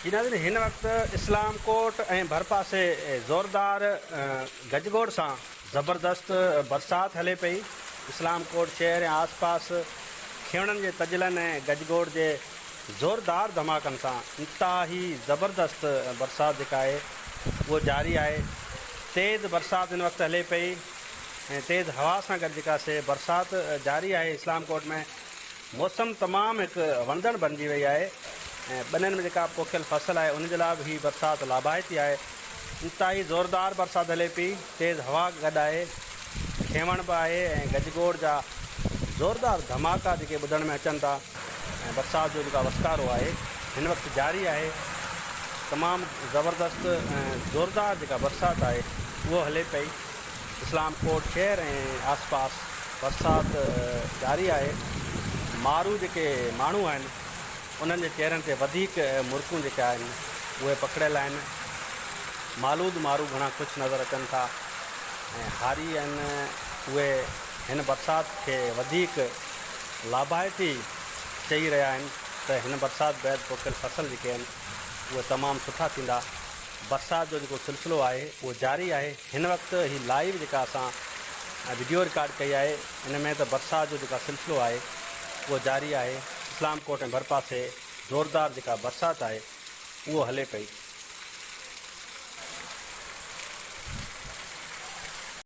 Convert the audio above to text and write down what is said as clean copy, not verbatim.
जिनाज़िन हिन वक़्तु इस्लाम कोट ऐं भरपासे ज़ोरदार गजगोड़ सां ज़बरदस्त बरसाति हले पई। इस्लाम कोट शहर ऐं आसपास खेवणनि जे तजलनि ऐं गजगोड़ जे ज़ोरदार धमाकनि सां इंतिहाई ज़बरदस्त बरसाति जेका आहे उहो जारी आहे। तेज़ बरसाति हिन वक़्तु हले पई ऐं तेज़ हवा सां गॾु जेका से बरसाति जारी आहे इस्लाम कोट में। मौसम तमामु हिकु वणंदड़ बणिजी वई आहे ऐं ॿनिनि में जेका पोखियल फ़सुलु आहे उन जे लाइ बि हीअ बरसाति लाभाइती आहे। इंतिहाई ज़ोरदार बरसाति हले पई, तेज़ हवा गॾु आहे, खेवण बि आहे ऐं गजगोड़ जा ज़ोरदार धमाका जेके ॿुधण में अचनि था ऐं बरसाति जो जेका वसकारो आहे हिन वक़्तु जारी आहे। तमामु ज़बरदस्त ऐं ज़ोरदार जेका बरसाति आहे उहो हले पई। इस्लाम कोट शहर ऐं आसपास बरसाति जारी आहे। मारू जेके माण्हू आहिनि उन्हनि जे चेहरनि ते वधीक मुर्कूं जेके आहिनि उहे पकड़ियल आहिनि। मालूद मारू घणा ख़ुशि नज़र अचनि था ऐं हारी आहिनि उहे हिन बरसाति खे वधीक लाभाइती चई रहिया आहिनि त हिन बरसाति बैदि पोखियल फ़सुल जेके आहिनि उहे तमामु सुठा थींदा। बरसाति जो जेको सिलसिलो आहे उहो जारी आहे। हिन वक़्तु हीअ लाइव जेका असां वीडियो रिकॉर्ड कई आहे इन में त बरसाति जो जेका सिलसिलो आहे उहो जारी आहे। इस्लाम कोट ऐं भरपासे ज़ोरदार जेका बरसाति आहे उहो हले पई।